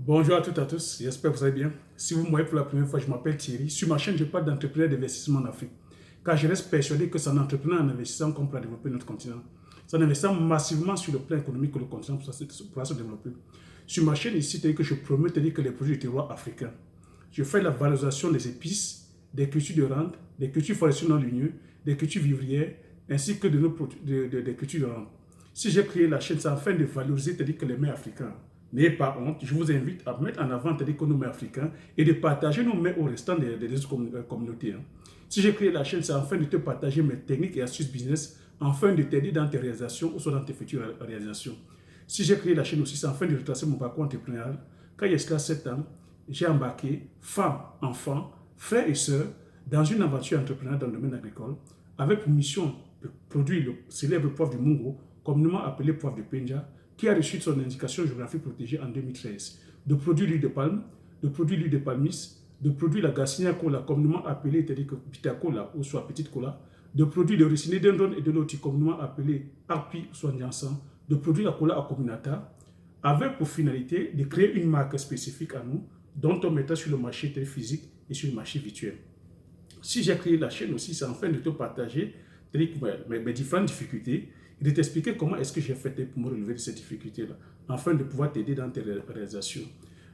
Bonjour à toutes et à tous, j'espère que vous allez bien. Si vous me voyez pour la première fois, je m'appelle Thierry. Sur ma chaîne, je parle d'entrepreneurs d'investissement en Afrique. Car je reste persuadé que c'est en entreprenant en investissant qu'on pourra développer notre continent. C'est en investissant massivement sur le plan économique que le continent pourra se développer. Sur ma chaîne ici, c'est que je promets de dire que les produits du terroir africain. Je fais la valorisation des épices, des cultures de rente, des cultures forestières non ligneuses, des cultures vivrières, ainsi que des cultures de rente. Si j'ai créé la chaîne, c'est afin de valoriser, c'est-à-dire que les mets africains. N'ayez pas honte, je vous invite à mettre en avant, c'est-à-dire que nos mets africains et de partager nos mets au restant des autres communautés. Si j'ai créé la chaîne, c'est afin de te partager mes techniques et astuces business, afin de t'aider dans tes réalisations ou soit dans tes futures réalisations. Si j'ai créé la chaîne aussi, c'est afin de retracer mon parcours entrepreneurial. Quand il y a cela 7 ans, j'ai embarqué femmes, enfants, frères et sœurs dans une aventure entrepreneuriale dans le domaine agricole avec pour mission de produire le célèbre poivre du Mungo, communément appelé poivre de Penja, qui a reçu son indication géographique protégée en 2013, de produire l'huile de palme, de produire l'huile de palmis, de produire la Garcinia cola, communément appelée Pita cola ou soit petite cola, de produire le riciné dendron et de l'autre communément appelé Arpi soit Nyansan, de produire la cola Akominata, avec pour finalité de créer une marque spécifique à nous, dont on mettra sur le marché physique et sur le marché virtuel. Si j'ai créé la chaîne aussi, c'est afin de te partager mes différentes difficultés et de t'expliquer comment est-ce que j'ai fait pour me relever de ces difficultés-là, afin de pouvoir t'aider dans tes réalisations.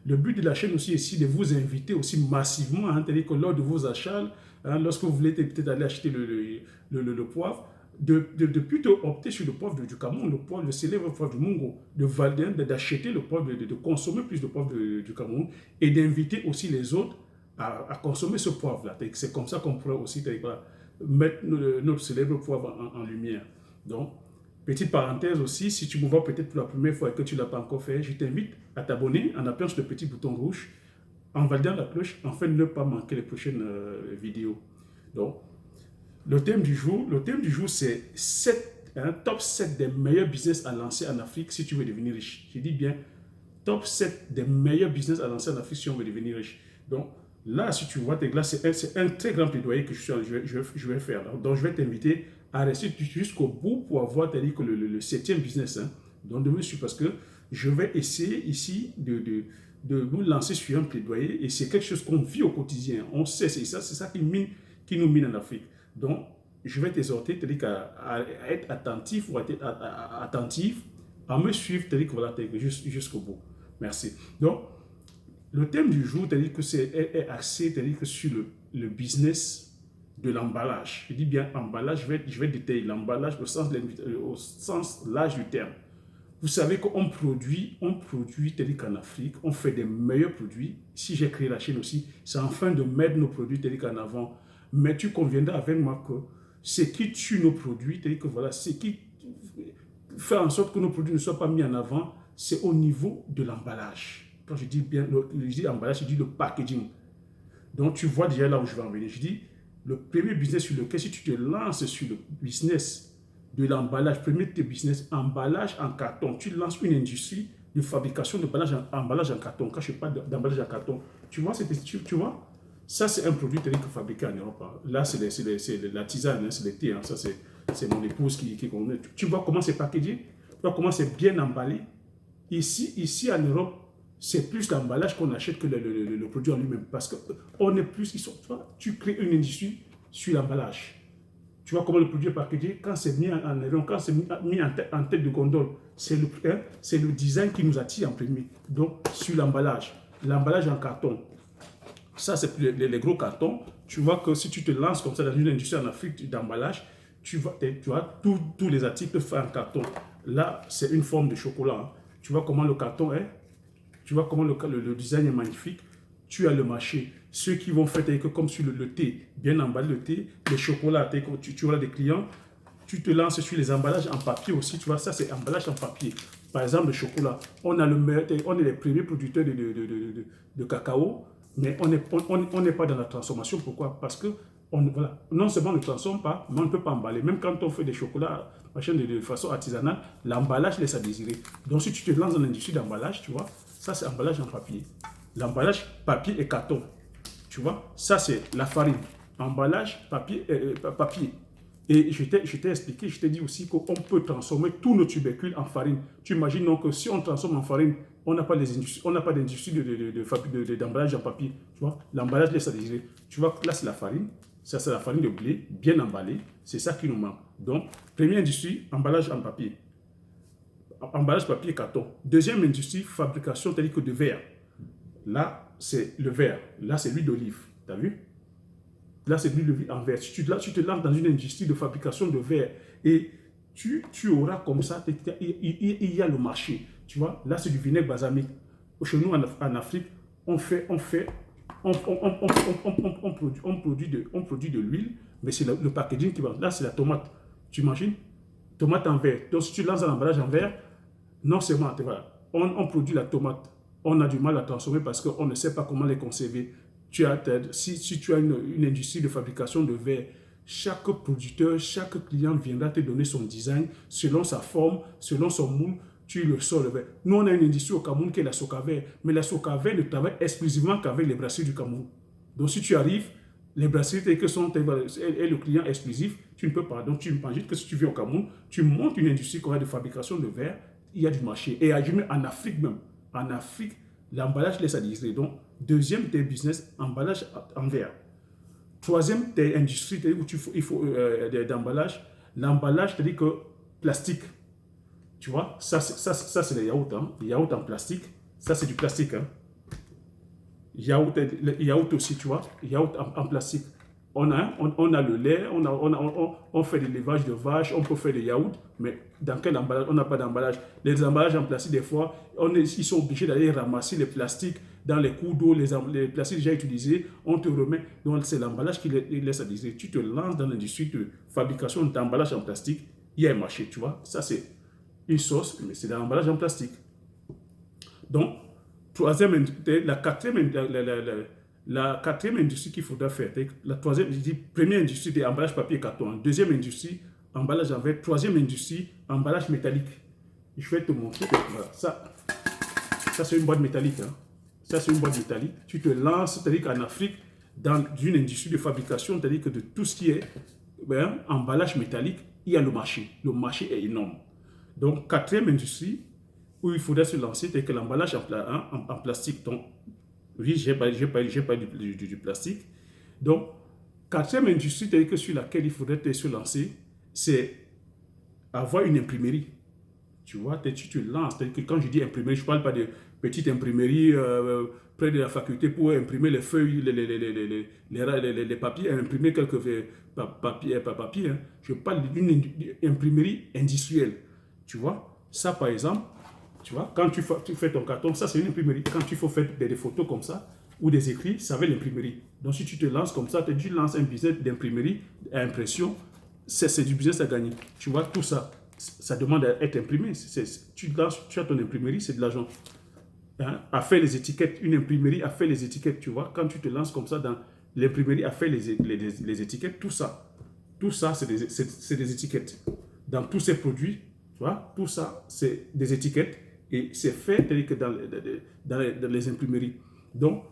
Le but de la chaîne aussi est ici de vous inviter aussi massivement, c'est-à-dire que lors de vos achats, lorsque vous voulez peut-être aller acheter le poivre, de plutôt opter sur le poivre du Cameroun, le célèbre poivre du Mungo, d'acheter le poivre, de consommer plus de poivre du Cameroun et d'inviter aussi les autres à consommer ce poivre-là. C'est comme ça qu'on pourrait aussi mettre notre célèbre poivre en lumière. Donc, petite parenthèse aussi, si tu me vois peut-être pour la première fois et que tu ne l'as pas encore fait, je t'invite à t'abonner en appuyant sur le petit bouton rouge, en validant la cloche, afin de ne pas manquer les prochaines vidéos. Donc, le thème du jour c'est top 7 des meilleurs business à lancer en Afrique si tu veux devenir riche. Je dis bien top 7 des meilleurs business à lancer en Afrique si on veut devenir riche. Donc, là, si tu vois, là, c'est un très grand plaidoyer que je vais faire. Là. Donc, je vais t'inviter à rester jusqu'au bout pour avoir le 7e business. Donc, de me suivre parce que je vais essayer ici de nous lancer sur un plaidoyer et c'est quelque chose qu'on vit au quotidien. On sait, c'est ça qui nous mine en Afrique. Donc, je vais t'exhorter à être attentif ou à être attentif, à me suivre, voilà, jusqu'au bout. Merci. Donc, le thème du jour, c'est-à-dire que est axé, c'est-à-dire que sur le business de l'emballage. Je dis bien emballage, je vais détailler l'emballage au sens large du terme. Vous savez qu'on produit, c'est-à-dire qu'en Afrique, on fait des meilleurs produits. Si j'ai créé la chaîne aussi, c'est afin de mettre nos produits, c'est-à-dire qu'en avant. Mais tu conviendras avec moi que ce qui tue nos produits, c'est-à-dire que voilà, ce qui fait en sorte que nos produits ne soient pas mis en avant, c'est au niveau de l'emballage. Quand je dis bien, je dis emballage, je dis le packaging. Donc, tu vois déjà là où je vais en venir. Je dis, le premier business sur lequel, si tu te lances sur le business de l'emballage, premier de tes business, emballage en carton, tu lances une industrie de fabrication d'emballage en carton. Quand je parle d'emballage en carton, tu vois, tu vois, ça c'est un produit tel que fabriqué en Europe. Là, c'est la tisane, c'est le thé. Ça, c'est mon épouse qui connaît. Tu vois comment c'est packagé, tu vois comment c'est bien emballé. Ici en Europe, c'est plus l'emballage qu'on achète que le produit en lui-même. Parce qu'on est plus, tu crées une industrie sur l'emballage. Tu vois comment le produit est packagé, quand c'est mis en avion, quand c'est mis en tête de gondole, c'est le design qui nous attire en premier. Donc, sur l'emballage en carton, ça c'est les gros cartons. Tu vois que si tu te lances comme ça dans une industrie en Afrique d'emballage, tu vois tous les articles faits en carton. Là, c'est une forme de chocolat. Tu vois comment le carton est. Tu vois comment le design est magnifique. Tu as le marché. Ceux qui vont faire comme sur le thé, bien emballé le thé, les chocolats, tu auras des clients. Tu te lances sur les emballages en papier aussi. Tu vois, ça c'est emballage en papier. Par exemple, le chocolat. On est les premiers producteurs de cacao, mais on n'est pas dans la transformation. Pourquoi? Parce que voilà, non seulement on ne transforme pas, mais on ne peut pas emballer. Même quand on fait des chocolats de façon artisanale, l'emballage laisse à désirer. Donc si tu te lances dans l'industrie d'emballage, tu vois, ça c'est emballage en papier. L'emballage papier et carton. Tu vois, ça c'est la farine. Emballage papier. Et je t'ai expliqué, je t'ai dit aussi qu'on peut transformer tous nos tubercules en farine. Tu imagines donc que si on transforme en farine On n'a pas les industries, on n'a pas d'industrie d'emballage en papier. Tu vois, l'emballage laisse à désirer. Tu vois, là, c'est la farine. Ça, c'est la farine de blé, bien emballée. C'est ça qui nous manque. Donc, première industrie, emballage en papier. Emballage papier, carton. Deuxième industrie, fabrication telle que de verre. Là, c'est le verre. Là, c'est l'huile d'olive. Tu as vu? Là, c'est l'huile d'olive en verre. Si tu te lances dans une industrie de fabrication de verre et tu auras comme ça, il y a le marché. Tu vois, là, c'est du vinaigre balsamique. Chez nous, en Afrique, on produit de l'huile, mais c'est le packaging qui va. Là, c'est la tomate. Tu imagines? Tomate en verre. Donc, si tu lances un emballage en verre, non seulement, voilà, on produit la tomate, on a du mal à transformer parce qu'on ne sait pas comment les conserver. Si tu as une industrie de fabrication de verre, chaque producteur, chaque client viendra te donner son design selon sa forme, selon son moule, tu le sors le verre. Nous, on a une industrie au Cameroun qui est la Socaver, mais la Socaver ne travaille exclusivement qu'avec les brasseries du Cameroun. Donc, si tu arrives, les brasseries que sont et le client exclusif, tu ne peux pas. Donc, tu imagines que si tu viens au Cameroun, tu montes une industrie de fabrication de verre, il y a du marché. Et en Afrique même. En Afrique, l'emballage laisse à désirer. Donc, deuxième, tes business, emballage en verre. Troisième, tes industries où il faut d'emballage. L'emballage, c'est-à-dire que plastique. Tu vois, ça c'est les yaourts. Hein. Les yaourts en plastique, ça, c'est du plastique. Hein. Yaourt aussi, tu vois, yaourt en plastique. On a le lait, on fait des lévages de vaches, on peut faire des yaourts, mais dans quel emballage? On n'a pas d'emballage. Les emballages en plastique, des fois, ils sont obligés d'aller ramasser les plastiques dans les cours d'eau, les plastiques déjà utilisés, on te remet. Donc, c'est l'emballage qui laisse à désirer. Tu te lances dans l'industrie de fabrication d'emballage en plastique, il y a un marché, tu vois. Ça, c'est une sauce, mais c'est de l'emballage en plastique. Donc, la quatrième industrie qu'il faudra faire, la troisième, je dis, première industrie, c'est emballage papier et carton. Deuxième industrie, emballage en verre. Troisième industrie, emballage métallique. Je vais te montrer. Voilà, ça c'est une boîte métallique. Hein. Ça, c'est une boîte métallique. Tu te lances, c'est-à-dire qu'en Afrique, dans une industrie de fabrication, c'est-à-dire que de tout ce qui est emballage métallique, il y a le marché. Le marché est énorme. Donc, quatrième industrie, où il faudrait se lancer, c'est que l'emballage en plastique. Donc, oui, j'ai pas du plastique. Donc, quatrième industrie sur laquelle il faudrait se lancer, c'est avoir une imprimerie. Tu vois, tu te lances. Que quand je dis imprimerie, je ne parle pas de petite imprimerie près de la faculté pour imprimer les feuilles, les papiers, imprimer quelques papiers. Hein. Je parle d'une imprimerie industrielle. Tu vois, ça par exemple, tu vois, quand tu fais ton carton, ça c'est une imprimerie. Quand tu faut faire des photos comme ça, ou des écrits, ça va l'imprimerie. Donc si tu te lances comme ça, tu lances un business d'imprimerie à impression, c'est du business à gagner. Tu vois, tout ça, ça demande à être imprimé. Tu as ton imprimerie, c'est de l'argent. Hein? À faire les étiquettes, une imprimerie à faire les étiquettes, tu vois, quand tu te lances comme ça dans l'imprimerie à faire les étiquettes, tout ça, c'est des étiquettes. Dans tous ces produits, tu vois, tout ça, c'est des étiquettes. Et c'est fait que dans les imprimeries. Donc,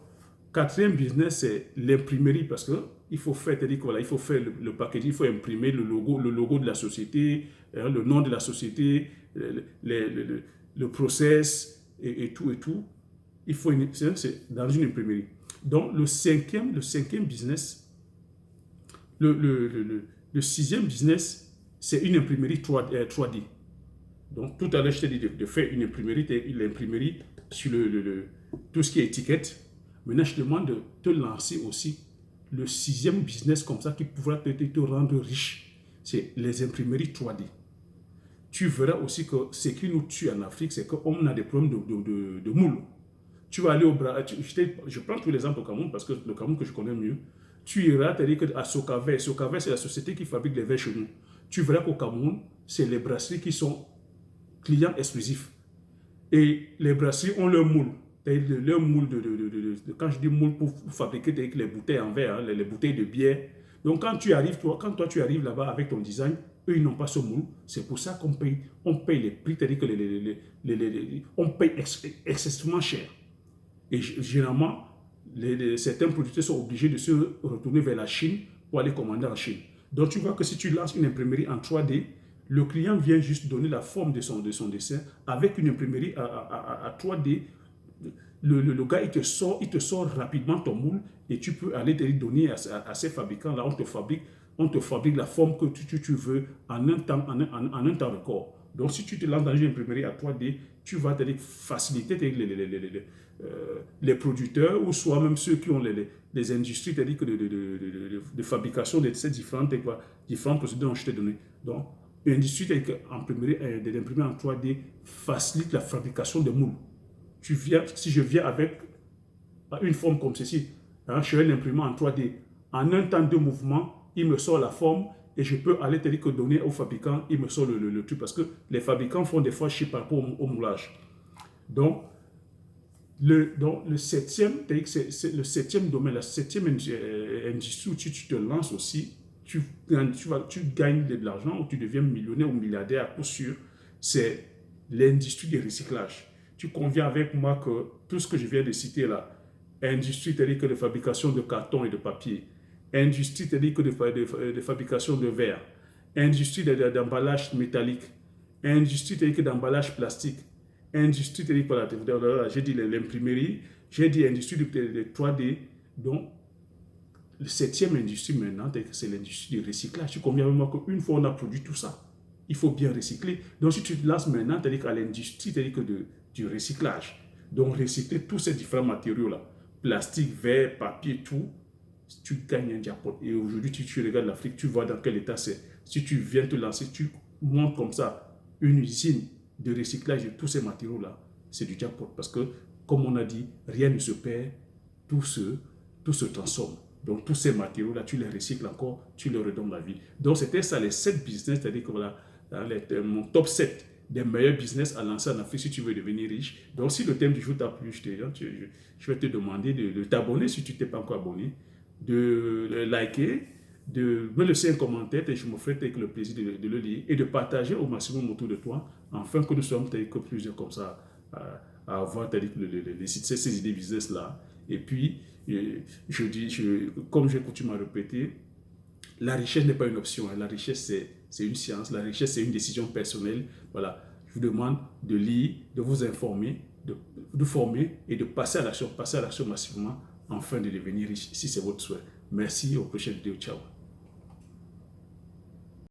quatrième business, c'est l'imprimerie parce qu'il faut faire, voilà, il faut faire le packaging, il faut imprimer le logo de la société, le nom de la société, le process et tout et tout. C'est dans une imprimerie. Donc, le cinquième business, le sixième business, c'est une imprimerie 3D. Donc, tout à l'heure, je t'ai dit de faire une imprimerie sur tout ce qui est étiquette. Maintenant, je te demande de te lancer aussi le sixième business comme ça qui pourra te rendre riche. C'est les imprimeries 3D. Tu verras aussi que ce qui nous tue en Afrique, c'est qu'on a des problèmes de moules. Tu vas aller au Brésil, je prends tous les exemples au Cameroun parce que le Cameroun que je connais mieux. Tu iras, à Socaver. Socaver, c'est la société qui fabrique les verres chez nous. Tu verras qu'au Cameroun, c'est les brasseries qui sont clients exclusifs. Et les brasseries ont leur moule. Leur moule quand je dis moule pour fabriquer les bouteilles en verre, les bouteilles de bière. Donc quand toi tu arrives là-bas avec ton design, eux ils n'ont pas ce moule. C'est pour ça qu'on paye les prix, c'est-à-dire que on paye excessivement cher. Et généralement, certains producteurs sont obligés de se retourner vers la Chine pour aller commander en Chine. Donc tu vois que si tu lances une imprimerie en 3D, Le client vient juste donner la forme de son dessin avec une imprimerie à 3D. Le gars, il te sort rapidement ton moule et tu peux aller te donner à ces fabricants-là. On te fabrique la forme que tu veux en un temps record. Donc, si tu te lances dans une imprimerie à 3D, tu vas faciliter les producteurs ou soit même ceux qui ont les industries de fabrication de ces différentes procédures dont je t'ai donné. Donc, l'industrie d'imprimer en 3D facilite la fabrication de moules. Si je viens avec une forme comme ceci, hein, je vais l'imprimer en 3D. En un temps de mouvement, il me sort la forme et je peux aller donner au fabricant, il me sort le truc parce que les fabricants font des fois chier par rapport au moulage. Donc, le septième, c'est le septième domaine, la septième industrie où tu te lances aussi, tu gagnes de l'argent ou tu deviens millionnaire ou milliardaire à coup sûr, c'est l'industrie du recyclage. Tu conviens avec moi que tout ce que je viens de citer là, industrie de fabrication de carton et de papier, industrie de fabrication de verre, industrie d'emballage métallique, industrie d'emballage plastique, industrie j'ai dit l'imprimerie, j'ai dit industrie de 3D. Donc, le septième industrie maintenant, c'est l'industrie du recyclage. Tu conviens avec moi qu'une fois on a produit tout ça, il faut bien recycler. Donc, si tu te lances maintenant, à l'industrie du recyclage, donc recycler tous ces différents matériaux-là, plastique, verre, papier, tout, tu gagnes un jackpot. Et aujourd'hui, tu regardes l'Afrique, tu vois dans quel état c'est. Si tu viens te lancer, tu montes comme ça une usine de recyclage de tous ces matériaux-là, c'est du jackpot. Parce que, comme on a dit, rien ne se perd, tout se transforme. Donc, tous ces matériaux-là, tu les recycles encore, tu leur redonnes la vie. Donc, c'était ça, les 7 business, c'est-à-dire que voilà, mon top 7 des meilleurs business à lancer en Afrique si tu veux devenir riche. Donc, si le thème du jour t'a plu, je vais te demander de t'abonner si tu ne t'es pas encore abonné, de liker, de me laisser un commentaire et je me ferai avec le plaisir de le lire et de partager au maximum autour de toi afin que nous soyons que plusieurs comme ça à avoir ces idées business là. Et puis, comme j'ai coutume à répéter, la richesse n'est pas une option. La richesse, c'est une science. La richesse, c'est une décision personnelle. Voilà. Je vous demande de lire, de vous informer, de former et de passer à l'action massivement afin de devenir riche si c'est votre souhait. Merci, aux prochaines vidéos. Ciao.